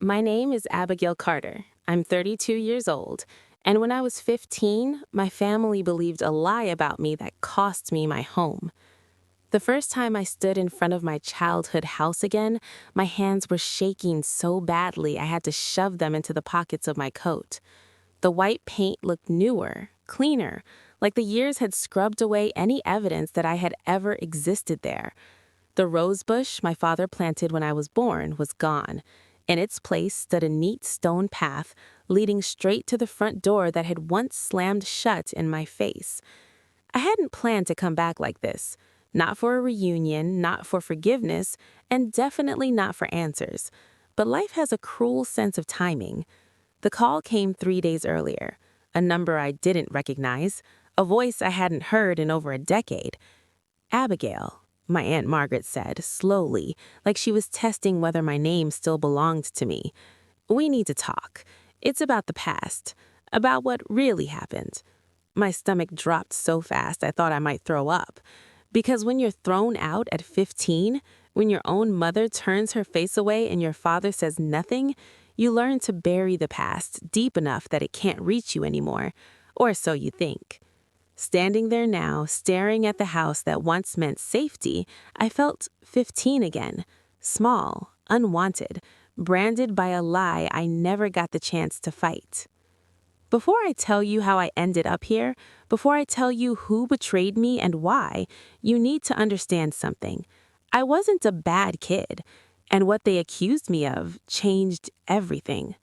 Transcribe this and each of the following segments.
My name is Abigail Carter. I'm 32 years old, and when I was 15, my family believed a lie about me that cost me my home. The first time I stood in front of my childhood house again, my hands were shaking so badly I had to shove them into the pockets of my coat. The white paint looked newer, cleaner, like the years had scrubbed away any evidence that I had ever existed there. The rose bush my father planted when I was born was gone. In its place stood a neat stone path leading straight to the front door that had once slammed shut in my face. I hadn't planned to come back like this. Not for a reunion, not for forgiveness, and definitely not for answers. But life has a cruel sense of timing. The call came 3 days earlier, a number I didn't recognize, a voice I hadn't heard in over a decade. Abigail, my Aunt Margaret said, slowly, like she was testing whether my name still belonged to me. We need to talk. It's about the past, about what really happened. My stomach dropped so fast I thought I might throw up. Because when you're thrown out at 15, when your own mother turns her face away and your father says nothing, you learn to bury the past deep enough that it can't reach you anymore, or so you think. Standing there now, staring at the house that once meant safety, I felt 15 again, small, unwanted, branded by a lie I never got the chance to fight. Before I tell you how I ended up here, before I tell you who betrayed me and why, you need to understand something. I wasn't a bad kid, and what they accused me of changed everything.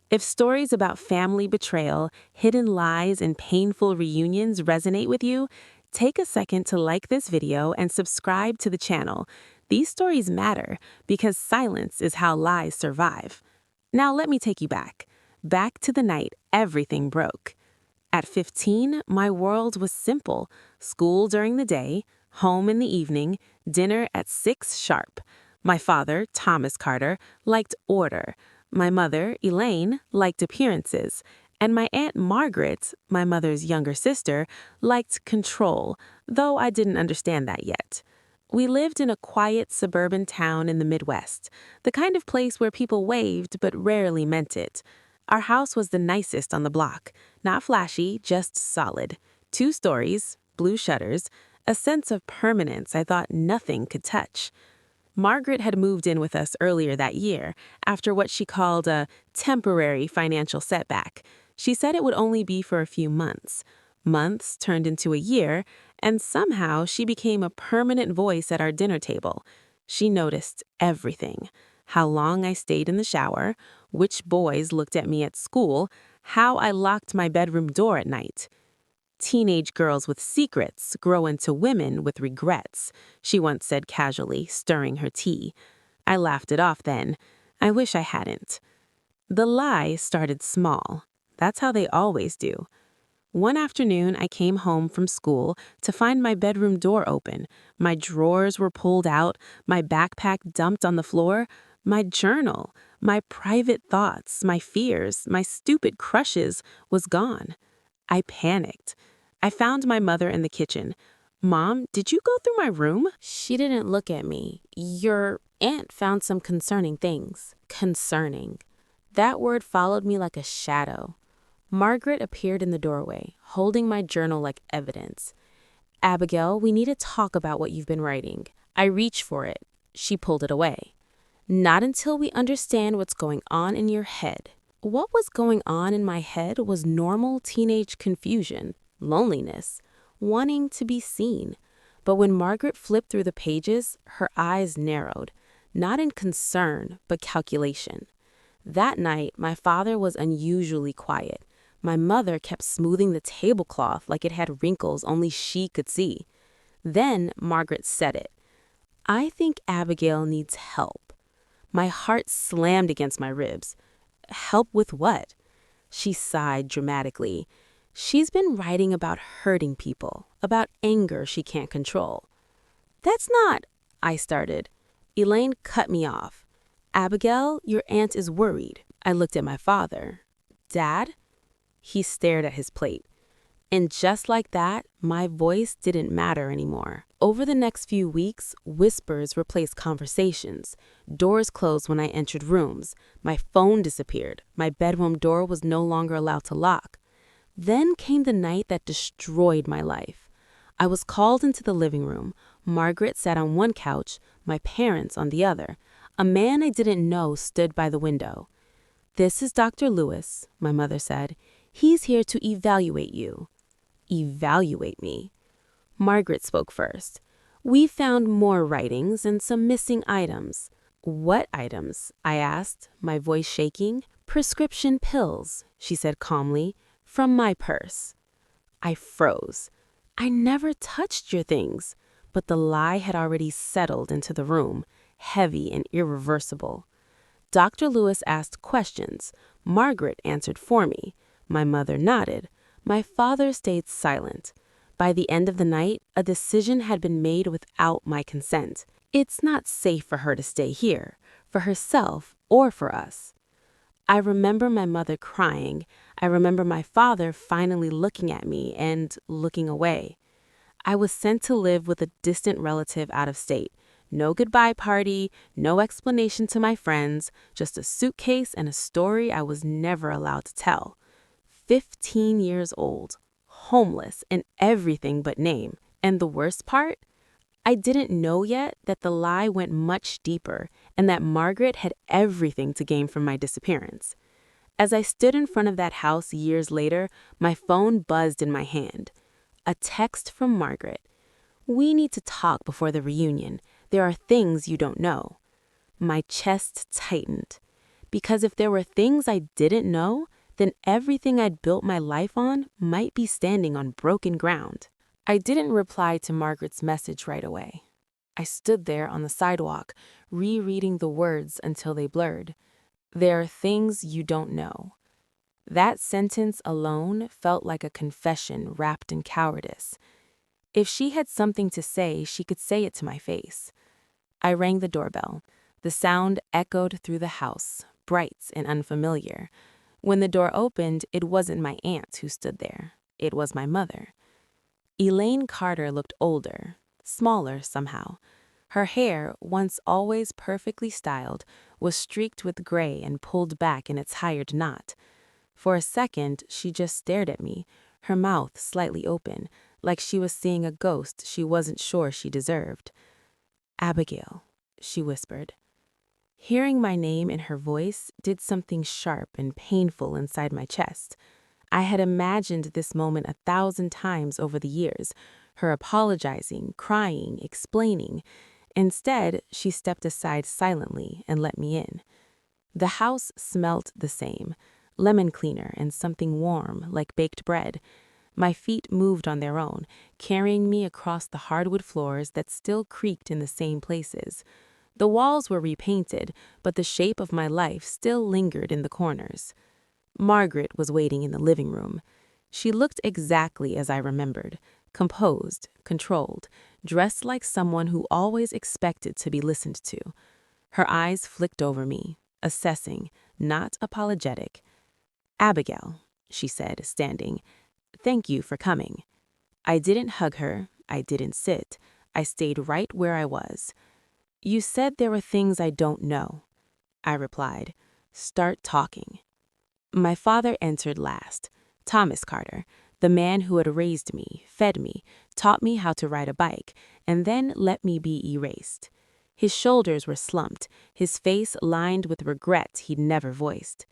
If stories about family betrayal, hidden lies, and painful reunions resonate with you, take a second to like this video and subscribe to the channel. These stories matter because silence is how lies survive. Now let me take you back to the night everything broke. At 15, my world was simple: school during the day, home in the evening, dinner at 6 sharp. My father, Thomas Carter, liked order. My mother, Elaine, liked appearances. And my Aunt Margaret, my mother's younger sister, liked control, though I didn't understand that yet. We lived in a quiet suburban town in the Midwest, the kind of place where people waved but rarely meant it. Our house was the nicest on the block, not flashy, just solid. 2 stories, blue shutters, a sense of permanence I thought nothing could touch. Margaret had moved in with us earlier that year, after what she called a temporary financial setback. She said it would only be for a few months. Months turned into a year, and somehow she became a permanent voice at our dinner table. She noticed everything: how long I stayed in the shower, which boys looked at me at school, how I locked my bedroom door at night. Teenage girls with secrets grow into women with regrets, she once said casually, stirring her tea. I laughed it off then. I wish I hadn't. The lie started small. That's how they always do. One afternoon, I came home from school to find my bedroom door open. My drawers were pulled out, my backpack dumped on the floor, my journal, my private thoughts, my fears, my stupid crushes was gone. I panicked. I found my mother in the kitchen. "Mom, did you go through my room?" She didn't look at me. "Your aunt found some concerning things." Concerning. That word followed me like a shadow. Margaret appeared in the doorway, holding my journal like evidence. "Abigail, we need to talk about what you've been writing." I reached for it. She pulled it away. "Not until we understand what's going on in your head." What was going on in my head was normal teenage confusion, loneliness, wanting to be seen. But when Margaret flipped through the pages, her eyes narrowed, not in concern, but calculation. That night, my father was unusually quiet. My mother kept smoothing the tablecloth like it had wrinkles only she could see. Then Margaret said it. "I think Abigail needs help." My heart slammed against my ribs. Help with what? She sighed dramatically. "She's been writing about hurting people, about anger she can't control." "That's not," I started. Elaine cut me off. "Abigail, your aunt is worried." I looked at my father. "Dad?" He stared at his plate. And just like that, my voice didn't matter anymore. Over the next few weeks, whispers replaced conversations. Doors closed when I entered rooms. My phone disappeared. My bedroom door was no longer allowed to lock. Then came the night that destroyed my life. I was called into the living room. Margaret sat on one couch, my parents on the other. A man I didn't know stood by the window. "This is Dr. Lewis," my mother said. "He's here to evaluate you." Evaluate me. Margaret spoke first. "We found more writings and some missing items." "What items?" I asked, my voice shaking. "Prescription pills," she said calmly, "from my purse." I froze. "I never touched your things." But the lie had already settled into the room, heavy and irreversible. Dr. Lewis asked questions. Margaret answered for me. My mother nodded. My father stayed silent. By the end of the night, a decision had been made without my consent. It's not safe for her to stay here, for herself or for us. I remember my mother crying. I remember my father finally looking at me and looking away. I was sent to live with a distant relative out of state. No goodbye party, no explanation to my friends, just a suitcase and a story I was never allowed to tell. 15 years old, homeless in everything but name. And the worst part? I didn't know yet that the lie went much deeper and that Margaret had everything to gain from my disappearance. As I stood in front of that house years later, my phone buzzed in my hand. A text from Margaret. "We need to talk before the reunion. There are things you don't know." My chest tightened. Because if there were things I didn't know, then everything I'd built my life on might be standing on broken ground. I didn't reply to Margaret's message right away. I stood there on the sidewalk, rereading the words until they blurred. There are things you don't know. That sentence alone felt like a confession wrapped in cowardice. If she had something to say, she could say it to my face. I rang the doorbell. The sound echoed through the house, bright and unfamiliar. When the door opened, it wasn't my aunt who stood there. It was my mother. Elaine Carter looked older, smaller somehow. Her hair, once always perfectly styled, was streaked with gray and pulled back in its hired knot. For a second, she just stared at me, her mouth slightly open, like she was seeing a ghost she wasn't sure she deserved. "Abigail," she whispered. Hearing my name in her voice did something sharp and painful inside my chest. I had imagined this moment 1,000 times over the years, her apologizing, crying, explaining. Instead, she stepped aside silently and let me in. The house smelt the same, lemon cleaner and something warm, like baked bread. My feet moved on their own, carrying me across the hardwood floors that still creaked in the same places. The walls were repainted, but the shape of my life still lingered in the corners. Margaret was waiting in the living room. She looked exactly as I remembered, composed, controlled, dressed like someone who always expected to be listened to. Her eyes flicked over me, assessing, not apologetic. "Abigail," she said, standing, "thank you for coming." I didn't hug her. I didn't sit. I stayed right where I was. "You said there were things I don't know," I replied. "Start talking." My father entered last. Thomas Carter, the man who had raised me, fed me, taught me how to ride a bike, and then let me be erased. His shoulders were slumped, his face lined with regret he'd never voiced.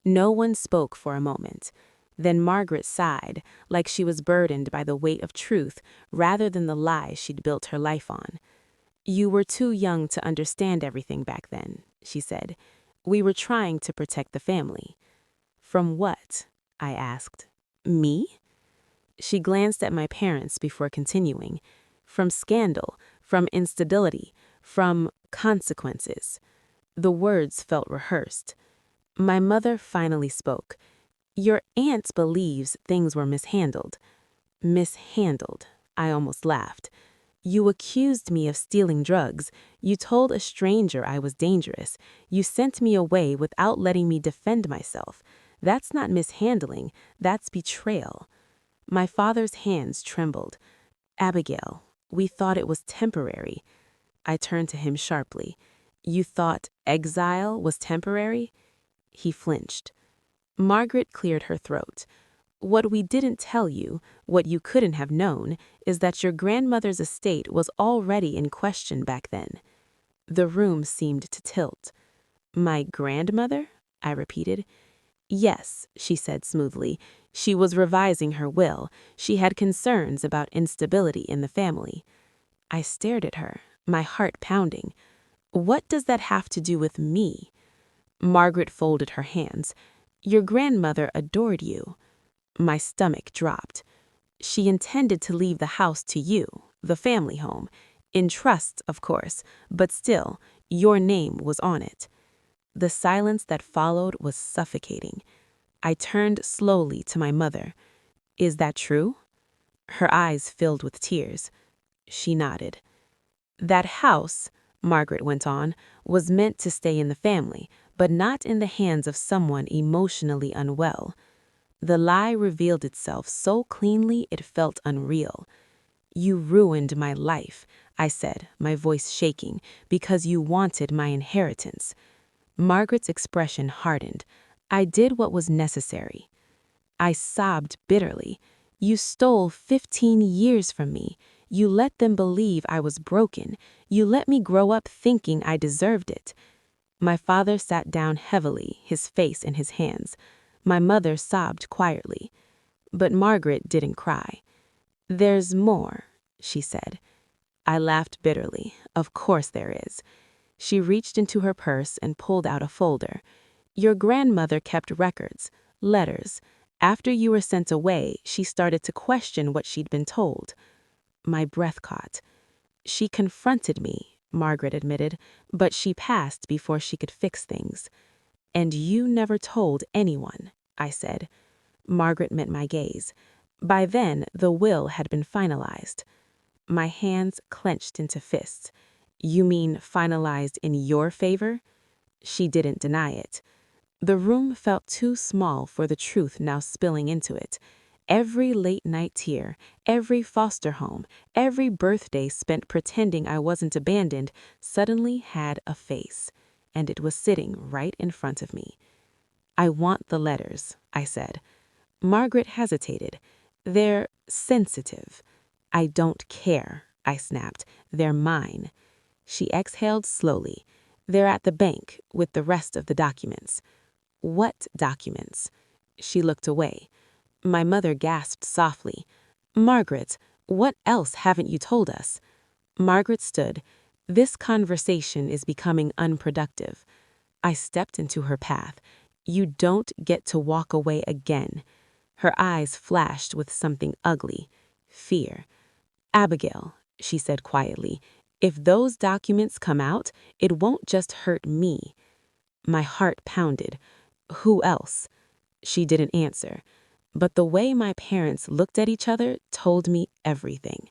No one spoke for a moment. Then Margaret sighed, like she was burdened by the weight of truth rather than the lies she'd built her life on. "You were too young to understand everything back then," she said. "We were trying to protect the family." "From what?" I asked. "Me?" She glanced at my parents before continuing. "From scandal, from instability, from consequences." The words felt rehearsed. My mother finally spoke. "Your aunt believes things were mishandled." "Mishandled," I almost laughed. "You accused me of stealing drugs. You told a stranger I was dangerous. You sent me away without letting me defend myself. That's not mishandling, that's betrayal." My father's hands trembled. Abigail, we thought it was temporary. I turned to him sharply. You thought exile was temporary? He flinched. Margaret cleared her throat. What we didn't tell you, what you couldn't have known, is that your grandmother's estate was already in question back then. The room seemed to tilt. My grandmother? I repeated. Yes, she said smoothly. She was revising her will. She had concerns about instability in the family. I stared at her, my heart pounding. What does that have to do with me? Margaret folded her hands. Your grandmother adored you. My stomach dropped. She intended to leave the house to you, the family home, in trust, of course, but still, your name was on it. The silence that followed was suffocating. I turned slowly to my mother. Is that true? Her eyes filled with tears. She nodded. That house, Margaret went on, was meant to stay in the family, but not in the hands of someone emotionally unwell. The lie revealed itself so cleanly it felt unreal. You ruined my life, I said, my voice shaking, because you wanted my inheritance. Margaret's expression hardened. I did what was necessary. I sobbed bitterly. You stole 15 years from me. You let them believe I was broken. You let me grow up thinking I deserved it. My father sat down heavily, his face in his hands. My mother sobbed quietly. But Margaret didn't cry. There's more, she said. I laughed bitterly. Of course there is. She reached into her purse and pulled out a folder. Your grandmother kept records, letters. After you were sent away, she started to question what she'd been told. My breath caught. She confronted me, Margaret admitted, but she passed before she could fix things. And you never told anyone, I said. Margaret met my gaze. By then, the will had been finalized. My hands clenched into fists. You mean finalized in your favor? She didn't deny it. The room felt too small for the truth now spilling into it. Every late-night tear, every foster home, every birthday spent pretending I wasn't abandoned suddenly had a face, and it was sitting right in front of me. I want the letters, I said. Margaret hesitated. They're sensitive. I don't care, I snapped. They're mine. She exhaled slowly. They're at the bank with the rest of the documents. What documents? She looked away. My mother gasped softly. Margaret, what else haven't you told us? Margaret stood. This conversation is becoming unproductive. I stepped into her path. You don't get to walk away again. Her eyes flashed with something ugly. Fear. Abigail, she said quietly, if those documents come out, it won't just hurt me. My heart pounded. Who else? She didn't answer. But the way my parents looked at each other told me everything.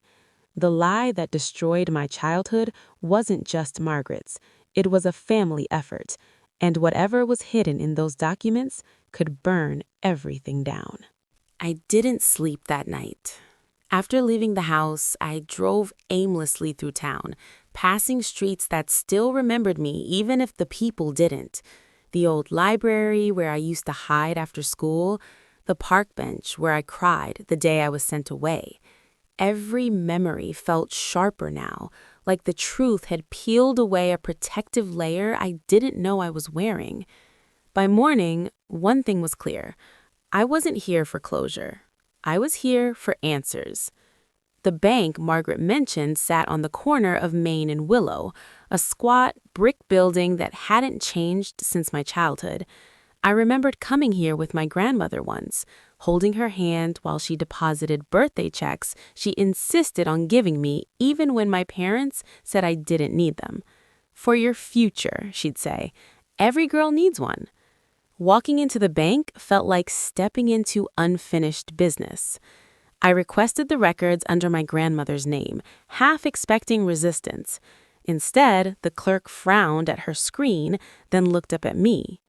The lie that destroyed my childhood wasn't just Margaret's. It was a family effort, and whatever was hidden in those documents could burn everything down. I didn't sleep that night. After leaving the house, I drove aimlessly through town, passing streets that still remembered me even if the people didn't. The old library where I used to hide after school, the park bench where I cried the day I was sent away. Every memory felt sharper now, like the truth had peeled away a protective layer I didn't know I was wearing. By morning, one thing was clear. I wasn't here for closure. I was here for answers. The bank Margaret mentioned sat on the corner of Main and Willow, a squat brick building that hadn't changed since my childhood. I remembered coming here with my grandmother once, holding her hand while she deposited birthday checks she insisted on giving me even when my parents said I didn't need them. For your future, she'd say. Every girl needs one. Walking into the bank felt like stepping into unfinished business. I requested the records under my grandmother's name, half expecting resistance. Instead, the clerk frowned at her screen, then looked up at me.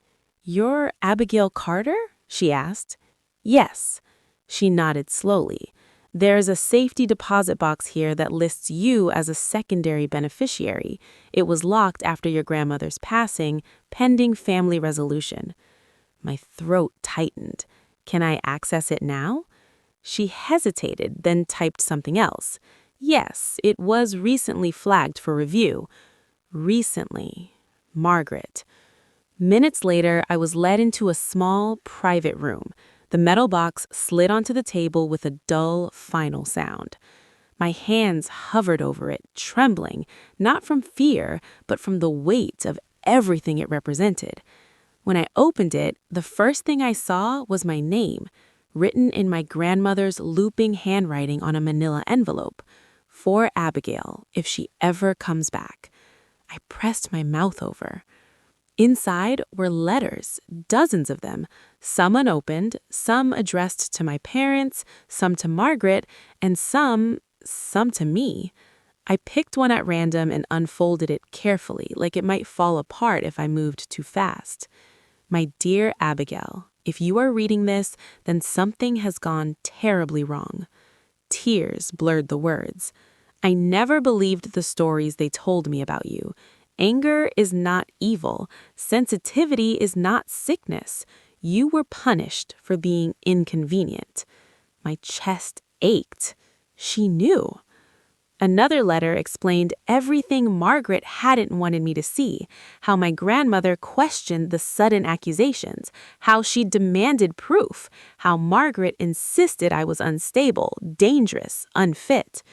You're Abigail Carter? She asked. Yes. She nodded slowly. There's a safety deposit box here that lists you as a secondary beneficiary. It was locked after your grandmother's passing, pending family resolution. My throat tightened. Can I access it now? She hesitated, then typed something else. Yes, it was recently flagged for review. Recently. Margaret. Minutes later, I was led into a small, private room. The metal box slid onto the table with a dull, final sound. My hands hovered over it, trembling, not from fear, but from the weight of everything it represented. When I opened it, the first thing I saw was my name, written in my grandmother's looping handwriting on a manila envelope. For Abigail, if she ever comes back. I pressed my mouth over. Inside were letters, dozens of them, some unopened, some addressed to my parents, some to Margaret, and some to me. I picked one at random and unfolded it carefully, like it might fall apart if I moved too fast. My dear Abigail, if you are reading this, then something has gone terribly wrong. Tears blurred the words. I never believed the stories they told me about you. Anger is not evil. Sensitivity is not sickness. You were punished for being inconvenient. My chest ached. She knew. Another letter explained everything Margaret hadn't wanted me to see, how my grandmother questioned the sudden accusations, how she demanded proof, how Margaret insisted I was unstable, dangerous, unfit.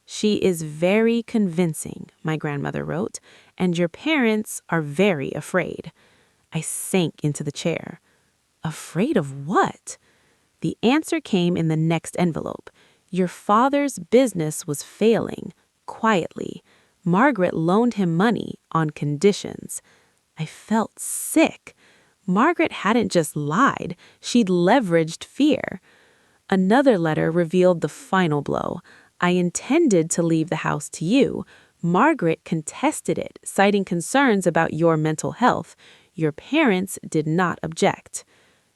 She is very convincing, my grandmother wrote, and your parents are very afraid. I sank into the chair. Afraid of what? The answer came in the next envelope. Your father's business was failing, quietly. Margaret loaned him money on conditions. I felt sick. Margaret hadn't just lied, she'd leveraged fear. Another letter revealed the final blow. I intended to leave the house to you. Margaret contested it, citing concerns about your mental health. Your parents did not object.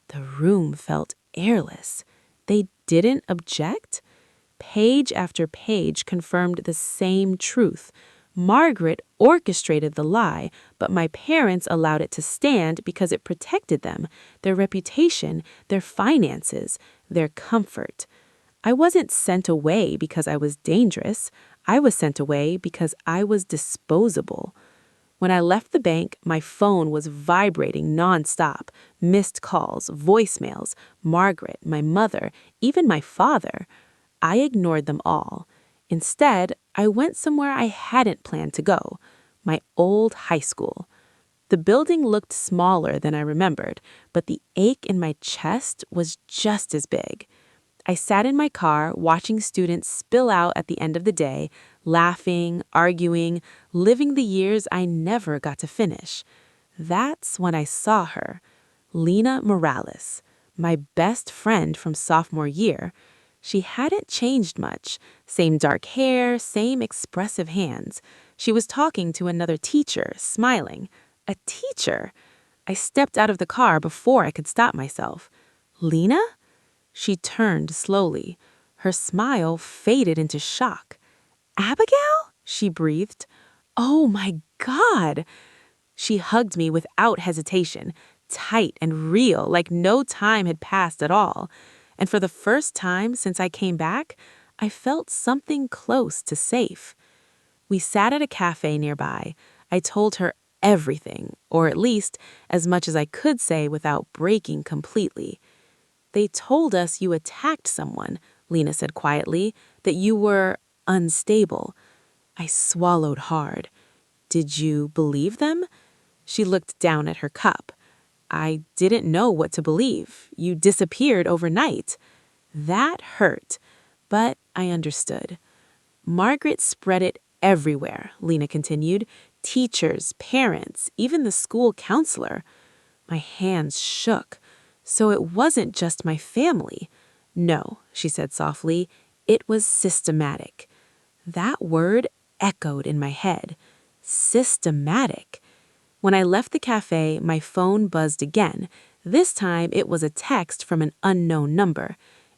The room felt airless. They didn't object? Page after page confirmed the same truth. Margaret orchestrated the lie, but my parents allowed it to stand because it protected them, their reputation, their finances, their comfort. I wasn't sent away because I was dangerous. I was sent away because I was disposable. When I left the bank, my phone was vibrating nonstop. Missed calls, voicemails, Margaret, my mother, even my father. I ignored them all. Instead, I went somewhere I hadn't planned to go, my old high school. The building looked smaller than I remembered, but the ache in my chest was just as big. I sat in my car watching students spill out at the end of the day, laughing, arguing, living the years I never got to finish. That's when I saw her, Lena Morales, my best friend from sophomore year. She hadn't changed much. Same dark hair, same expressive hands. She was talking to another teacher, smiling. A teacher? I stepped out of the car before I could stop myself. Lena? She turned slowly. Her smile faded into shock. Abigail? She breathed. Oh my God! She hugged me without hesitation, tight and real, like no time had passed at all. And for the first time since I came back, I felt something close to safe. We sat at a cafe nearby. I told her everything, or at least as much as I could say without breaking completely. They told us you attacked someone, Lena said quietly, that you were unstable. I swallowed hard. Did you believe them? She looked down at her cup. I didn't know what to believe. You disappeared overnight. That hurt, but I understood. Margaret spread it everywhere, Lena continued. Teachers, parents, even the school counselor. My hands shook. So it wasn't just my family. No, she said softly, it was systematic. That word echoed in my head. Systematic. When I left the cafe, my phone buzzed again. This time it was a text from an unknown number.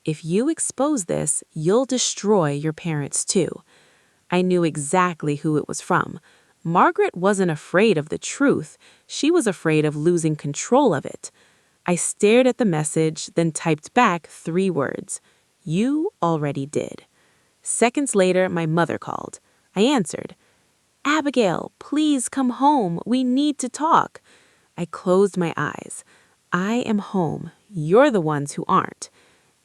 If you expose this, you'll destroy your parents too. I knew exactly who it was from. Margaret wasn't afraid of the truth. She was afraid of losing control of it. I stared at the message, then typed back 3 words. You already did. Seconds later, my mother called. I answered. Abigail, please come home. We need to talk. I closed my eyes. I am home. You're the ones who aren't.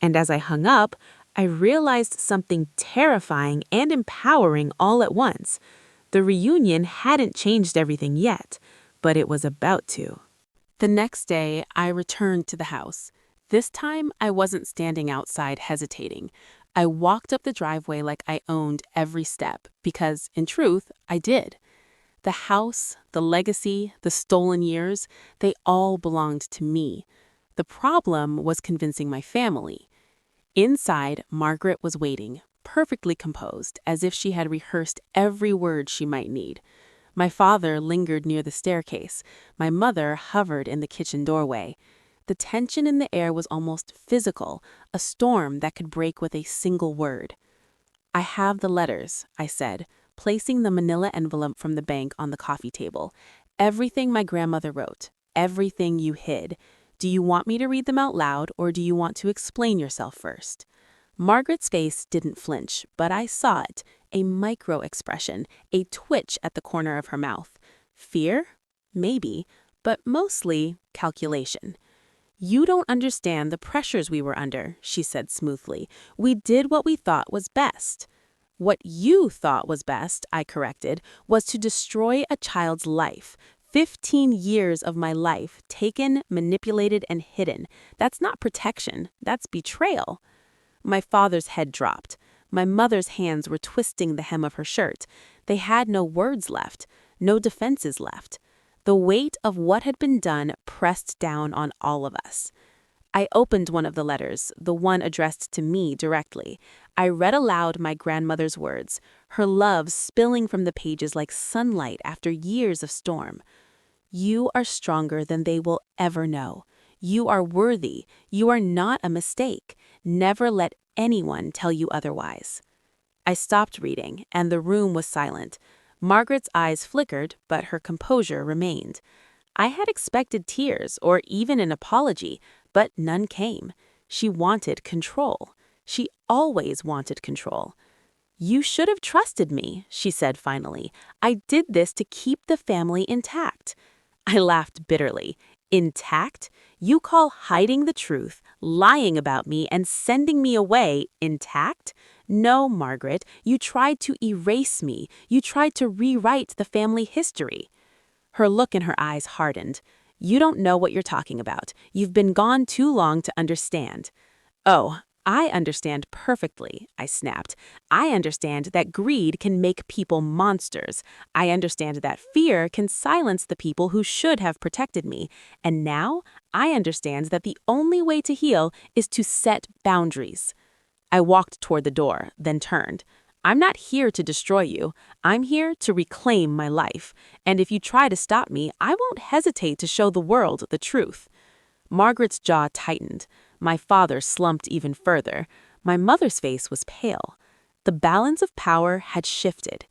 And as I hung up, I realized something terrifying and empowering all at once. The reunion hadn't changed everything yet, but it was about to. The next day, I returned to the house. This time, I wasn't standing outside hesitating. I walked up the driveway like I owned every step, because, in truth, I did. The house, the legacy, the stolen years, they all belonged to me. The problem was convincing my family. Inside, Margaret was waiting, perfectly composed, as if she had rehearsed every word she might need. My father lingered near the staircase. My mother hovered in the kitchen doorway. The tension in the air was almost physical, a storm that could break with a single word. I have the letters, I said, placing the manila envelope from the bank on the coffee table. Everything my grandmother wrote, everything you hid. Do you want me to read them out loud, or do you want to explain yourself first? Margaret's face didn't flinch, but I saw it, a micro-expression, a twitch at the corner of her mouth. Fear? Maybe, but mostly calculation. You don't understand the pressures we were under, she said smoothly. We did what we thought was best. What you thought was best, I corrected, was to destroy a child's life. 15 years of my life, taken, manipulated, and hidden. That's not protection, that's betrayal. My father's head dropped. My mother's hands were twisting the hem of her shirt. They had no words left, no defenses left. The weight of what had been done pressed down on all of us. I opened one of the letters, the one addressed to me directly. I read aloud my grandmother's words, her love spilling from the pages like sunlight after years of storm. You are stronger than they will ever know. You are worthy. You are not a mistake. Never let anyone tell you otherwise. I stopped reading, and the room was silent. Margaret's eyes flickered, but her composure remained. I had expected tears or even an apology, but none came. She wanted control. She always wanted control. You should have trusted me, she said finally. I did this to keep the family intact. I laughed bitterly. Intact? You call hiding the truth, lying about me, and sending me away intact? No, Margaret, you tried to erase me. You tried to rewrite the family history. Her look in her eyes hardened. You don't know what you're talking about. You've been gone too long to understand. Oh, I understand perfectly, I snapped. I understand that greed can make people monsters. I understand that fear can silence the people who should have protected me. And now, I understand that the only way to heal is to set boundaries. I walked toward the door, then turned. I'm not here to destroy you. I'm here to reclaim my life. And if you try to stop me, I won't hesitate to show the world the truth. Margaret's jaw tightened. My father slumped even further. My mother's face was pale. The balance of power had shifted.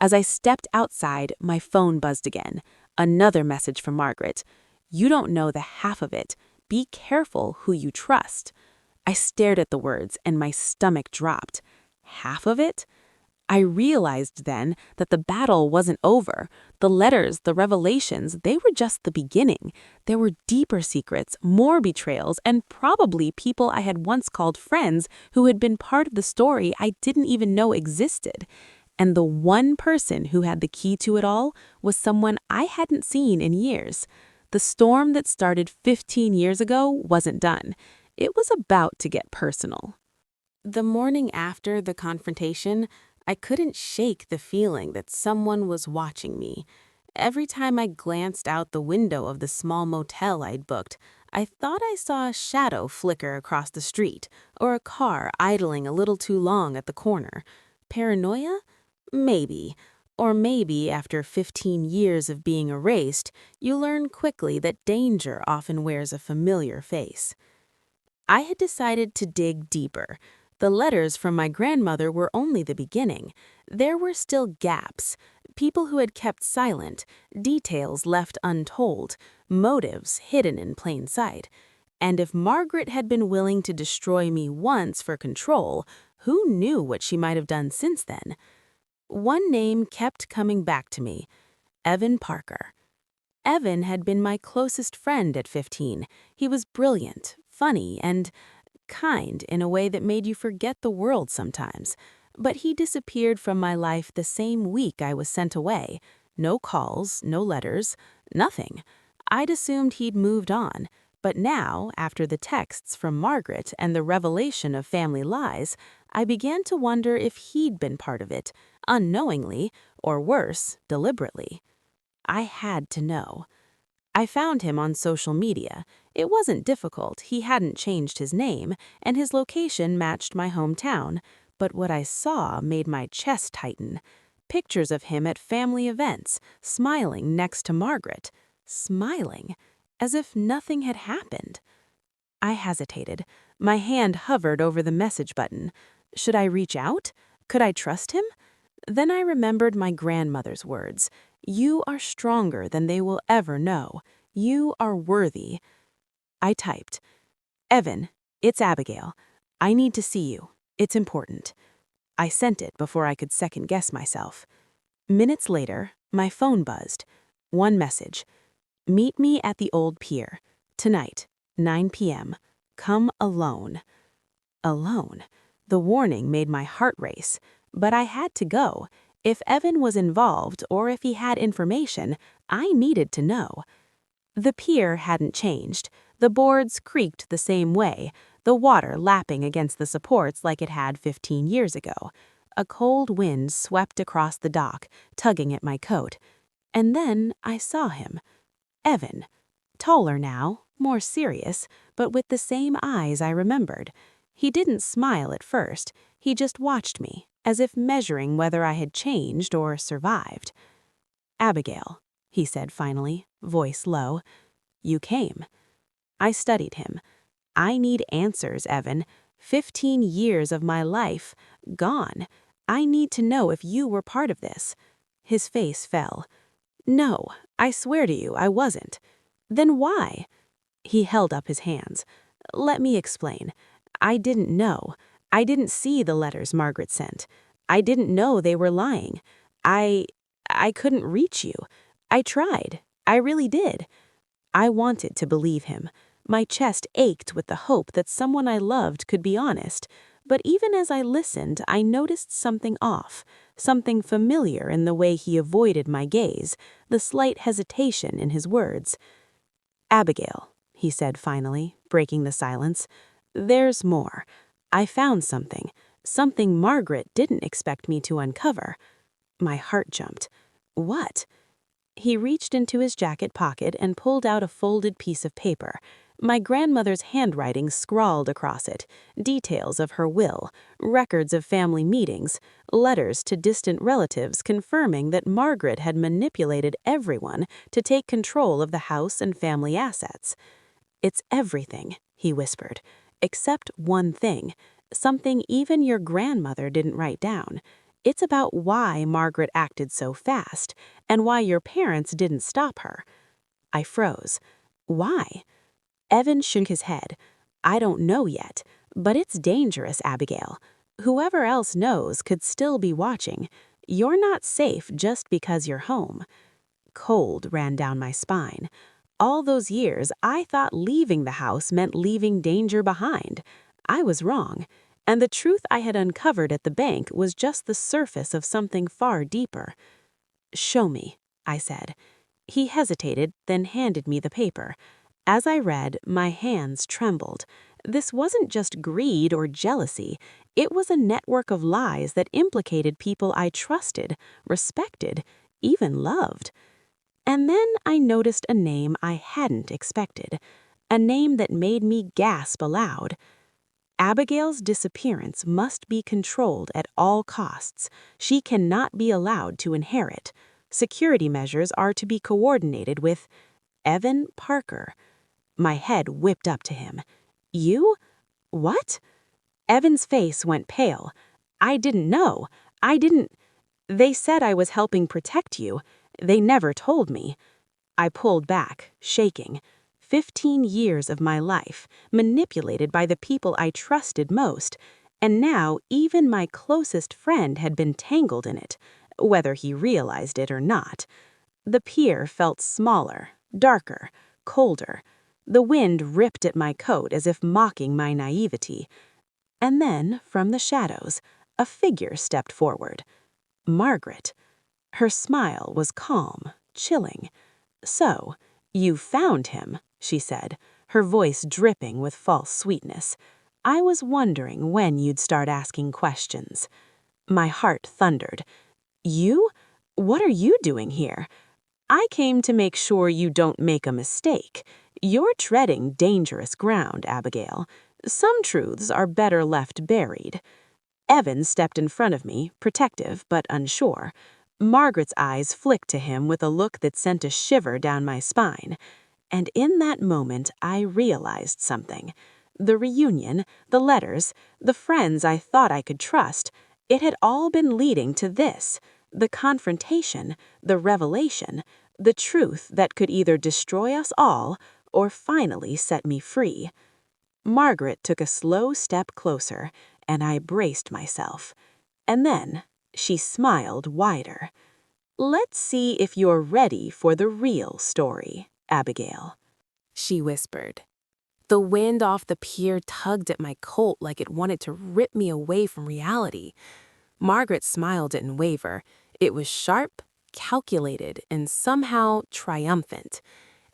As I stepped outside, my phone buzzed again. Another message from Margaret. You don't know the half of it. Be careful who you trust. I stared at the words, and my stomach dropped. Half of it? I realized then that the battle wasn't over. The letters, the revelations, they were just the beginning. There were deeper secrets, more betrayals, and probably people I had once called friends who had been part of the story I didn't even know existed. And the one person who had the key to it all was someone I hadn't seen in years. The storm that started 15 years ago wasn't done. It was about to get personal. The morning after the confrontation, I couldn't shake the feeling that someone was watching me. Every time I glanced out the window of the small motel I'd booked, I thought I saw a shadow flicker across the street, or a car idling a little too long at the corner. Paranoia? Maybe. Or maybe after 15 years of being erased, you learn quickly that danger often wears a familiar face. I had decided to dig deeper. The letters from my grandmother were only the beginning. There were still gaps, people who had kept silent, details left untold, motives hidden in plain sight. And if Margaret had been willing to destroy me once for control, who knew what she might have done since then? One name kept coming back to me: Evan Parker. Evan had been my closest friend at 15. He was brilliant, funny, and kind in a way that made you forget the world sometimes. But he disappeared from my life the same week I was sent away. No calls, no letters, nothing. I'd assumed he'd moved on. But now, after the texts from Margaret and the revelation of family lies, I began to wonder if he'd been part of it, unknowingly, or worse, deliberately. I had to know. I found him on social media. It wasn't difficult, he hadn't changed his name, and his location matched my hometown. But what I saw made my chest tighten. Pictures of him at family events, smiling next to Margaret. Smiling, as if nothing had happened. I hesitated. My hand hovered over the message button. Should I reach out? Could I trust him? Then I remembered my grandmother's words. You are stronger than they will ever know. You are worthy. I typed, Evan, it's Abigail. I need to see you. It's important. I sent it before I could second-guess myself. Minutes later, my phone buzzed. One message. Meet me at the old pier. Tonight, 9 p.m. Come alone. Alone. The warning made my heart race. But I had to go. If Evan was involved or if he had information, I needed to know. The pier hadn't changed. The boards creaked the same way, the water lapping against the supports like it had 15 years ago. A cold wind swept across the dock, tugging at my coat. And then I saw him. Evan. Taller now, more serious, but with the same eyes I remembered. He didn't smile at first. He just watched me, as if measuring whether I had changed or survived. Abigail, he said finally, voice low. You came. I studied him. I need answers, Evan. 15 years of my life, gone. I need to know if you were part of this. His face fell. No, I swear to you, I wasn't. Then why? He held up his hands. Let me explain. I didn't know. I didn't see the letters Margaret sent. I didn't know they were lying. I couldn't reach you. I tried. I really did. I wanted to believe him. My chest ached with the hope that someone I loved could be honest. But even as I listened, I noticed something off, something familiar in the way he avoided my gaze, the slight hesitation in his words. Abigail, he said finally, breaking the silence, there's more. I found something Margaret didn't expect me to uncover. My heart jumped. What? He reached into his jacket pocket and pulled out a folded piece of paper. My grandmother's handwriting scrawled across it, details of her will, records of family meetings, letters to distant relatives confirming that Margaret had manipulated everyone to take control of the house and family assets. It's everything, he whispered, except one thing, something even your grandmother didn't write down. It's about why Margaret acted so fast, and why your parents didn't stop her. I froze. Why? Evan shook his head. I don't know yet, but it's dangerous, Abigail. Whoever else knows could still be watching. You're not safe just because you're home. Cold ran down my spine. All those years, I thought leaving the house meant leaving danger behind. I was wrong. And the truth I had uncovered at the bank was just the surface of something far deeper. Show me, I said. He hesitated, then handed me the paper. As I read, my hands trembled. This wasn't just greed or jealousy. It was a network of lies that implicated people I trusted, respected, even loved. And then I noticed a name I hadn't expected, a name that made me gasp aloud. Abigail's disappearance must be controlled at all costs. She cannot be allowed to inherit. Security measures are to be coordinated with Evan Parker. My head whipped up to him. You? What? Evan's face went pale. I didn't know. I didn't. They said I was helping protect you. They never told me. I pulled back, shaking. 15 years of my life, manipulated by the people I trusted most, and now even my closest friend had been tangled in it, whether he realized it or not. The pier felt smaller, darker, colder. The wind ripped at my coat as if mocking my naivety. And then, from the shadows, a figure stepped forward. Margaret. Her smile was calm, chilling. "So, you found him," she said, her voice dripping with false sweetness. "I was wondering when you'd start asking questions." My heart thundered. "You? What are you doing here?" "I came to make sure you don't make a mistake. You're treading dangerous ground, Abigail. Some truths are better left buried." Evan stepped in front of me, protective but unsure. Margaret's eyes flicked to him with a look that sent a shiver down my spine. And in that moment, I realized something. The reunion, the letters, the friends I thought I could trust, it had all been leading to this, the confrontation, the revelation, the truth that could either destroy us all or finally set me free. Margaret took a slow step closer, and I braced myself. And then she smiled wider. "Let's see if you're ready for the real story, Abigail," she whispered. The wind off the pier tugged at my coat like it wanted to rip me away from reality. Margaret's smile didn't waver. It was sharp, calculated, and somehow triumphant.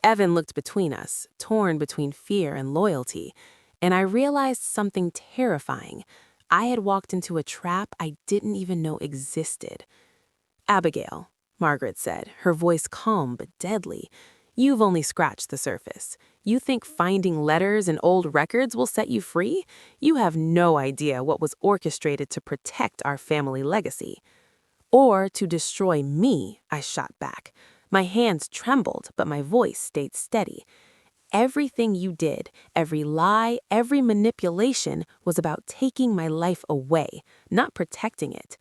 Evan looked between us, torn between fear and loyalty, and I realized something terrifying. I had walked into a trap I didn't even know existed. "Abigail," Margaret said, her voice calm but deadly, "you've only scratched the surface. You think finding letters and old records will set you free? You have no idea what was orchestrated to protect our family legacy." "Or to destroy me," I shot back. My hands trembled, but my voice stayed steady. "Everything you did, every lie, every manipulation was about taking my life away, not protecting it."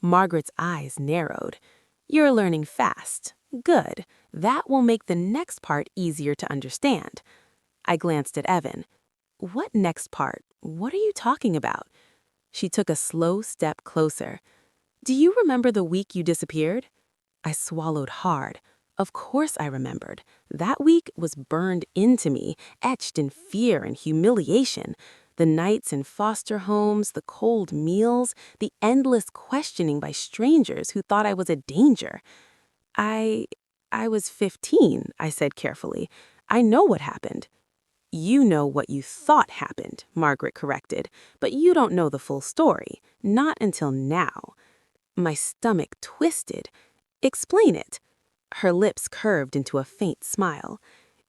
Margaret's eyes narrowed. "You're learning fast. Good. That will make the next part easier to understand." I glanced at Evan. "What next part? What are you talking about?" She took a slow step closer. "Do you remember the week you disappeared?" I swallowed hard. Of course I remembered. That week was burned into me, etched in fear and humiliation. The nights in foster homes, the cold meals, the endless questioning by strangers who thought I was a danger. I was 15, I said carefully. "I know what happened." "You know what you thought happened," Margaret corrected, "but you don't know the full story, not until now." My stomach twisted. "Explain it." Her lips curved into a faint smile.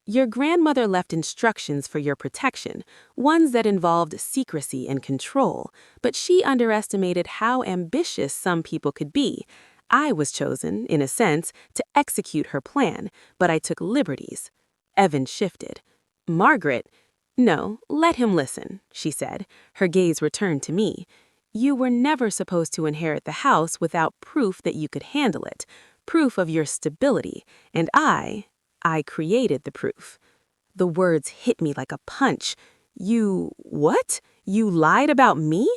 "Your grandmother left instructions for your protection, ones that involved secrecy and control, but she underestimated how ambitious some people could be. I was chosen, in a sense, to execute her plan, but I took liberties." Evan shifted. "Margaret—" "No, let him listen," she said. Her gaze returned to me. "You were never supposed to inherit the house without proof that you could handle it, proof of your stability, and I created the proof." The words hit me like a punch. What? You lied about me?"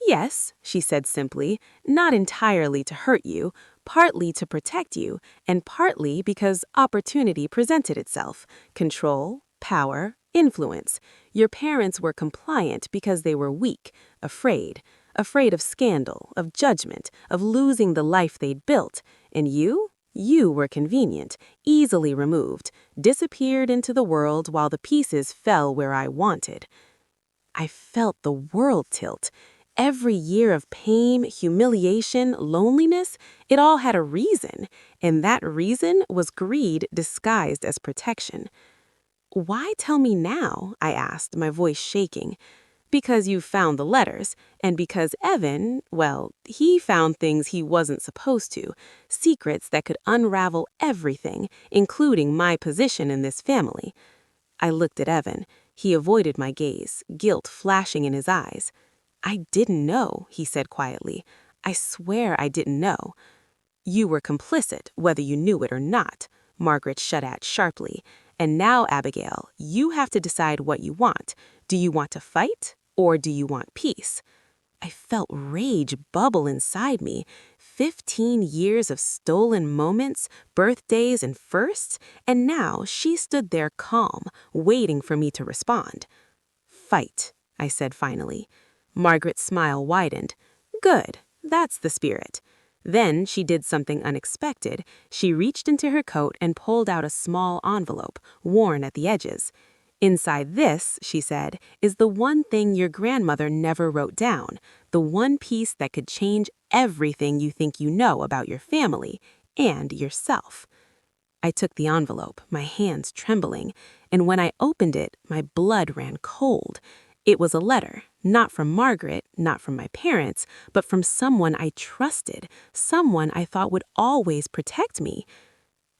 "Yes," she said simply, "not entirely to hurt you, partly to protect you, and partly because opportunity presented itself. Control, power, influence. Your parents were compliant because they were weak, afraid of scandal, of judgment, of losing the life they'd built. And you were convenient, easily removed, disappeared into the world while the pieces fell where I wanted." I felt the world tilt. Every year of pain, humiliation, loneliness, it all had a reason, and that reason was greed disguised as protection. "Why tell me now?" I asked, my voice shaking. "Because you found the letters, and because Evan, well, he found things he wasn't supposed to, secrets that could unravel everything, including my position in this family." I looked at Evan. He avoided my gaze, guilt flashing in his eyes. "I didn't know," he said quietly. "I swear I didn't know." "You were complicit, whether you knew it or not," Margaret shot at sharply. "And now, Abigail, you have to decide what you want. Do you want to fight, or do you want peace?" I felt rage bubble inside me. 15 years of stolen moments, birthdays, and firsts, and now she stood there calm, waiting for me to respond. "Fight," I said finally. Margaret's smile widened. "Good, that's the spirit." Then she did something unexpected. She reached into her coat and pulled out a small envelope, worn at the edges. "Inside this," she said, "is the one thing your grandmother never wrote down, the one piece that could change everything you think you know about your family and yourself." I took the envelope, my hands trembling, and when I opened it, my blood ran cold. It was a letter, not from Margaret, not from my parents, but from someone I trusted, someone I thought would always protect me.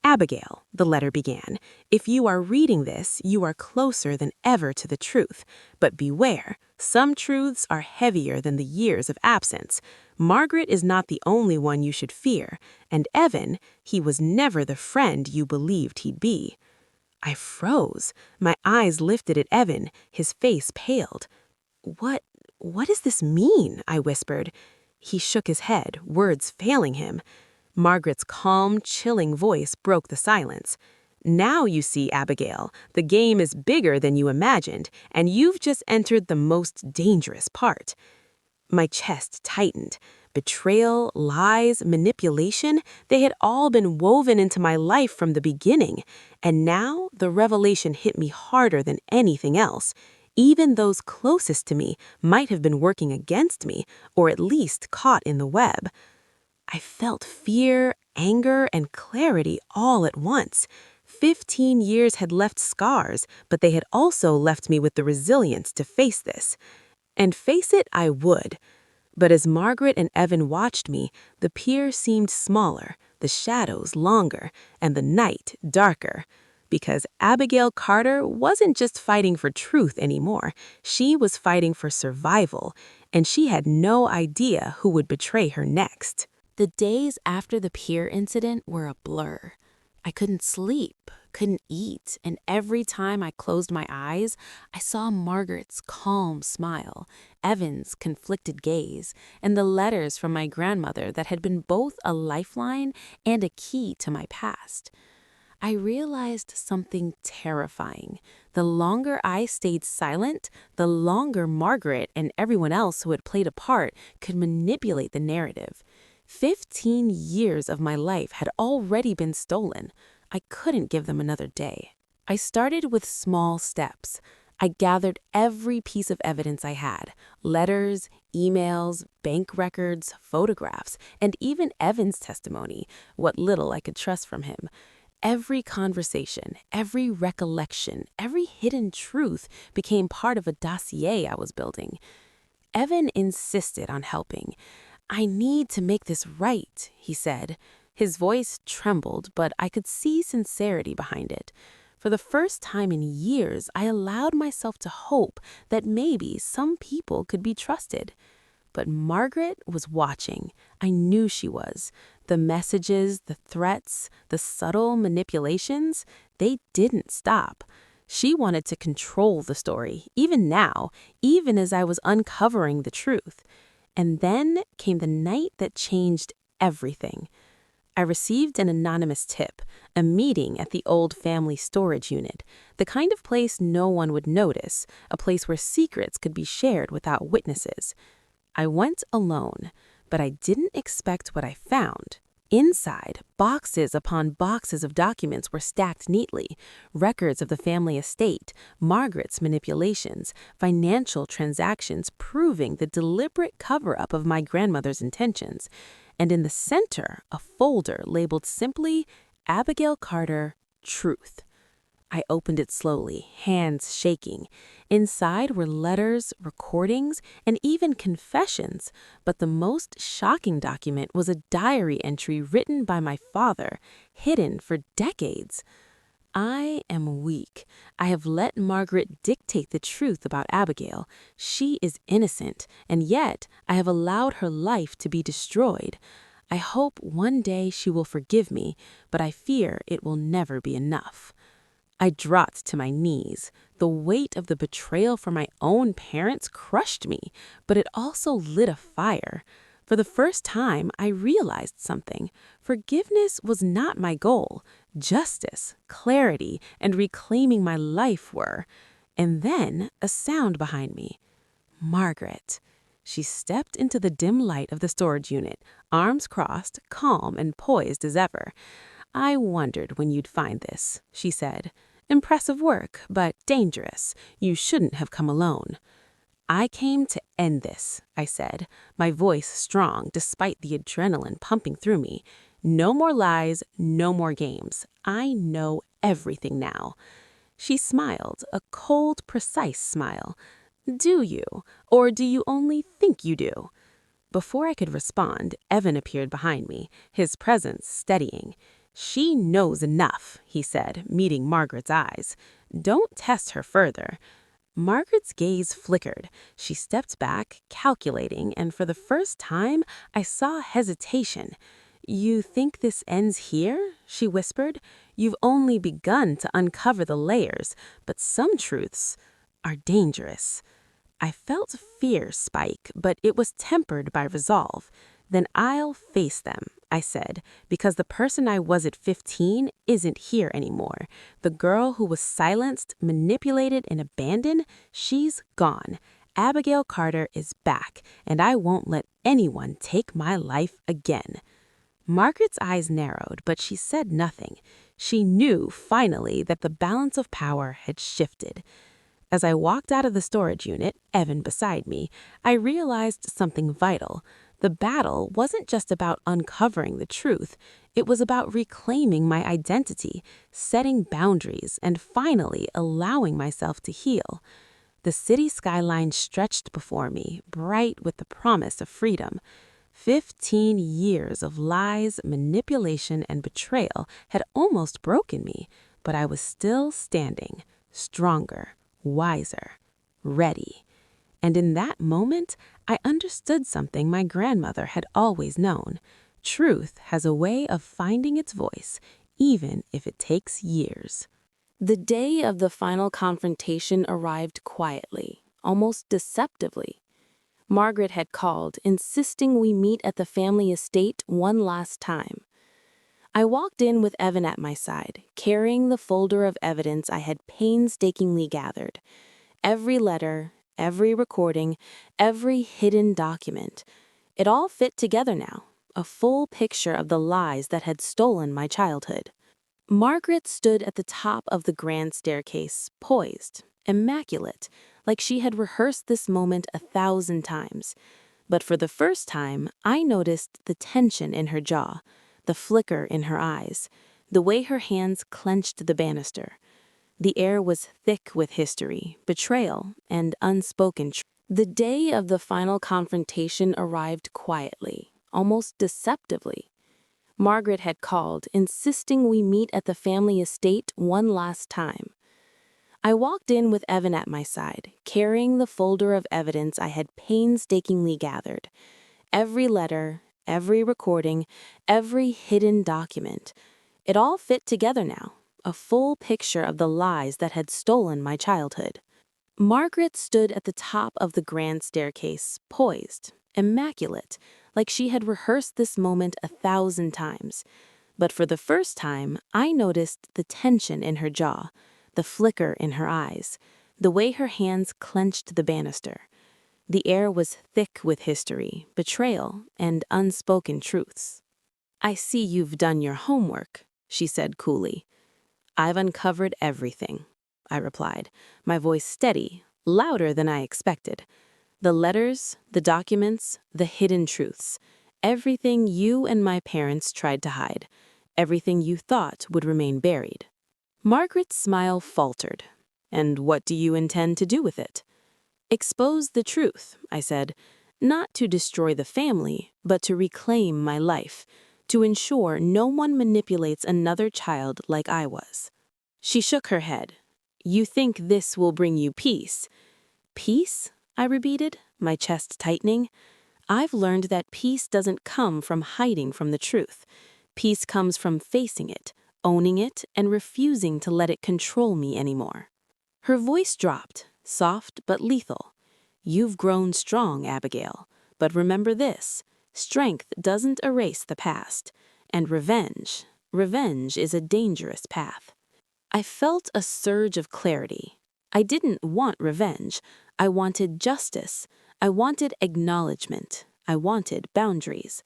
"Abigail," the letter began, "if you are reading this, you are closer than ever to the truth. But beware, some truths are heavier than the years of absence. Margaret is not the only one you should fear, and Evan, he was never the friend you believed he'd be." I froze. My eyes lifted at Evan, his face paled. What does this mean?" I whispered. He shook his head, words failing him. Margaret's calm, chilling voice broke the silence. "Now you see, Abigail, the game is bigger than you imagined, and you've just entered the most dangerous part." My chest tightened. Betrayal, lies, manipulation, they had all been woven into my life from the beginning. And now the revelation hit me harder than anything else. Even those closest to me might have been working against me, or at least caught in the web. I felt fear, anger, and clarity all at once. 15 years had left scars, but they had also left me with the resilience to face this. And face it I would. But as Margaret and Evan watched me, the pier seemed smaller, the shadows longer, and the night darker. Because Abigail Carter wasn't just fighting for truth anymore. She was fighting for survival, and she had no idea who would betray her next. The days after the pier incident were a blur. I couldn't sleep, couldn't eat, and every time I closed my eyes, I saw Margaret's calm smile, Evan's conflicted gaze, and the letters from my grandmother that had been both a lifeline and a key to my past. I realized something terrifying. The longer I stayed silent, the longer Margaret and everyone else who had played a part could manipulate the narrative. 15 years of my life had already been stolen. I couldn't give them another day. I started with small steps. I gathered every piece of evidence I had: letters, emails, bank records, photographs, and even Evan's testimony, what little I could trust from him. Every conversation, every recollection, every hidden truth became part of a dossier I was building. Evan insisted on helping. "I need to make this right," he said. His voice trembled, but I could see sincerity behind it. For the first time in years, I allowed myself to hope that maybe some people could be trusted. But Margaret was watching. I knew she was. The messages, the threats, the subtle manipulations, they didn't stop. She wanted to control the story, even now, even as I was uncovering the truth. And then came the night that changed everything. I received an anonymous tip, a meeting at the old family storage unit, the kind of place no one would notice, a place where secrets could be shared without witnesses. I went alone, but I didn't expect what I found. Inside, boxes upon boxes of documents were stacked neatly: records of the family estate, Margaret's manipulations, financial transactions proving the deliberate cover-up of my grandmother's intentions. And in the center, a folder labeled simply Abigail Carter, Truth. I opened it slowly, hands shaking. Inside were letters, recordings, and even confessions, but the most shocking document was a diary entry written by my father, hidden for decades. I am weak. I have let Margaret dictate the truth about Abigail. She is innocent, and yet I have allowed her life to be destroyed. I hope one day she will forgive me, but I fear it will never be enough. I dropped to my knees. The weight of the betrayal from my own parents crushed me, but it also lit a fire. For the first time, I realized something. Forgiveness was not my goal. Justice, clarity, and reclaiming my life were. And then a sound behind me. Margaret. She stepped into the dim light of the storage unit, arms crossed, calm and poised as ever. I wondered when you'd find this, she said. Impressive work, but dangerous. You shouldn't have come alone. I came to end this, I said, my voice strong despite the adrenaline pumping through me. No more lies, no more games. I know everything now. She smiled, a cold, precise smile. Do you? Or do you only think you do? Before I could respond, Evan appeared behind me, his presence steadying. She knows enough, he said, meeting Margaret's eyes. Don't test her further. Margaret's gaze flickered. She stepped back, calculating, and for the first time, I saw hesitation. You think this ends here? She whispered. You've only begun to uncover the layers, but some truths are dangerous. I felt fear spike, but it was tempered by resolve. Then I'll face them, I said, because the person I was at 15 isn't here anymore. The girl who was silenced, manipulated, and abandoned, she's gone. Abigail Carter is back, and I won't let anyone take my life again. Margaret's eyes narrowed, but she said nothing. She knew, finally, that the balance of power had shifted. As I walked out of the storage unit, Evan beside me, I realized something vital. The battle wasn't just about uncovering the truth. It was about reclaiming my identity, setting boundaries, and finally allowing myself to heal. The city skyline stretched before me, bright with the promise of freedom. 15 years of lies, manipulation, and betrayal had almost broken me, but I was still standing, stronger, wiser, ready. And in that moment, I understood something my grandmother had always known. Truth has a way of finding its voice, even if it takes years. The day of the final confrontation arrived quietly, almost deceptively. Margaret had called, insisting we meet at the family estate one last time. I walked in with Evan at my side, carrying the folder of evidence I had painstakingly gathered. Every letter, every recording, every hidden document. It all fit together now, a full picture of the lies that had stolen my childhood. Margaret stood at the top of the grand staircase, poised, immaculate, like she had rehearsed this moment 1,000 times. But for the first time, I noticed the tension in her jaw, the flicker in her eyes, the way her hands clenched the banister. The air was thick with history, betrayal, and unspoken truth. The day of the final confrontation arrived quietly, almost deceptively. Margaret had called, insisting we meet at the family estate one last time. I walked in with Evan at my side, carrying the folder of evidence I had painstakingly gathered. Every letter, every recording, every hidden document. It all fit together now, a full picture of the lies that had stolen my childhood. Margaret stood at the top of the grand staircase, poised, immaculate, like she had rehearsed this moment 1,000 times. But for the first time, I noticed the tension in her jaw, the flicker in her eyes, the way her hands clenched the banister. The air was thick with history, betrayal, and unspoken truths. I see you've done your homework, she said coolly. I've uncovered everything, I replied, my voice steady, louder than I expected. The letters, the documents, the hidden truths, everything you and my parents tried to hide, everything you thought would remain buried. Margaret's smile faltered. And what do you intend to do with it? Expose the truth, I said, not to destroy the family, but to reclaim my life, to ensure no one manipulates another child like I was. She shook her head. You think this will bring you peace. Peace? I repeated, my chest tightening. I've learned that peace doesn't come from hiding from the truth. Peace comes from facing it, owning it, and refusing to let it control me anymore. Her voice dropped, soft but lethal. You've grown strong, Abigail, but remember this, strength doesn't erase the past, and revenge is a dangerous path. I felt a surge of clarity. I didn't want revenge. I wanted justice. I wanted acknowledgement. I wanted boundaries.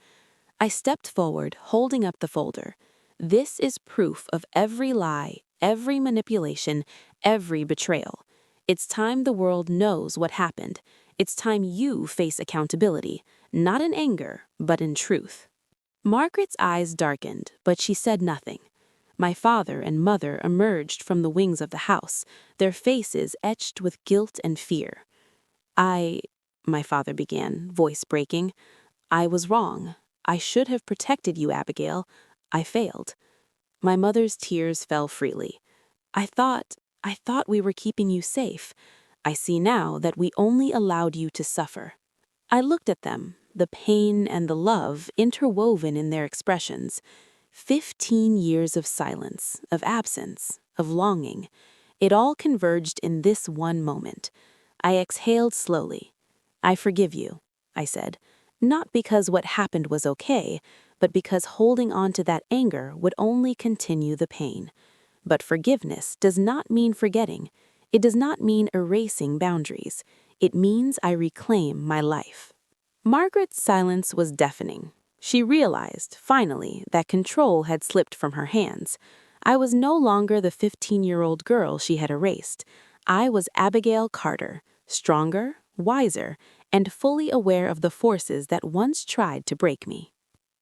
I stepped forward, holding up the folder. This is proof of every lie, every manipulation, every betrayal. It's time the world knows what happened. It's time you face accountability, not in anger, but in truth. Margaret's eyes darkened, but she said nothing. My father and mother emerged from the wings of the house, their faces etched with guilt and fear. My father began, voice breaking. I was wrong. I should have protected you, Abigail. I failed. My mother's tears fell freely. I thought we were keeping you safe. I see now that we only allowed you to suffer. I looked at them, the pain and the love interwoven in their expressions. 15 years of silence, of absence, of longing. It all converged in this one moment. I exhaled slowly. I forgive you, I said, not because what happened was okay, but because holding on to that anger would only continue the pain. But forgiveness does not mean forgetting. It does not mean erasing boundaries. It means I reclaim my life. Margaret's silence was deafening. She realized, finally, that control had slipped from her hands. I was no longer the 15-year-old girl she had erased. I was Abigail Carter, stronger, wiser, and fully aware of the forces that once tried to break me.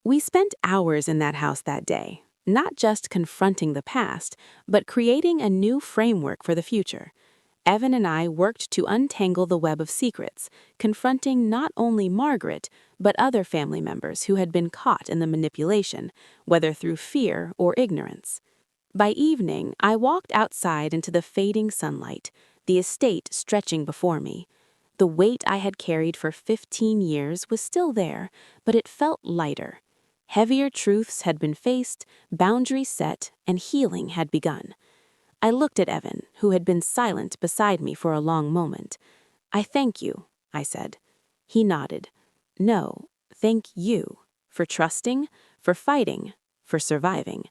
We spent hours in that house that day, not just confronting the past, but creating a new framework for the future. Evan and I worked to untangle the web of secrets, confronting not only Margaret, but other family members who had been caught in the manipulation, whether through fear or ignorance. By evening, I walked outside into the fading sunlight, the estate stretching before me. The weight I had carried for 15 years was still there, but it felt lighter. Heavier truths had been faced, boundaries set, and healing had begun. I looked at Evan, who had been silent beside me for a long moment. I thank you, I said. He nodded. No, thank you, for trusting, for fighting, for surviving.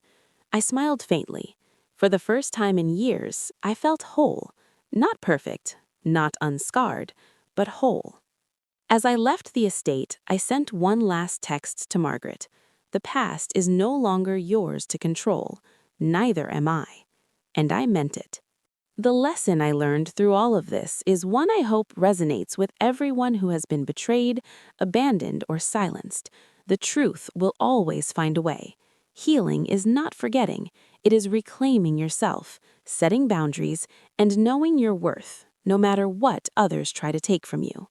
I smiled faintly. For the first time in years, I felt whole. Not perfect, not unscarred, but whole. As I left the estate, I sent one last text to Margaret. The past is no longer yours to control. Neither am I. And I meant it. The lesson I learned through all of this is one I hope resonates with everyone who has been betrayed, abandoned, or silenced. The truth will always find a way. Healing is not forgetting. It is reclaiming yourself, setting boundaries, and knowing your worth, no matter what others try to take from you.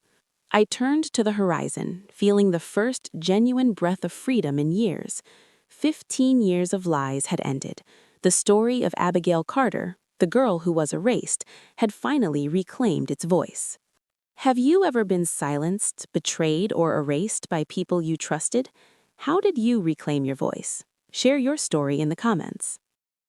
I turned to the horizon, feeling the first genuine breath of freedom in years. 15 years of lies had ended. The story of Abigail Carter, the girl who was erased, had finally reclaimed its voice. Have you ever been silenced, betrayed, or erased by people you trusted? How did you reclaim your voice? Share your story in the comments.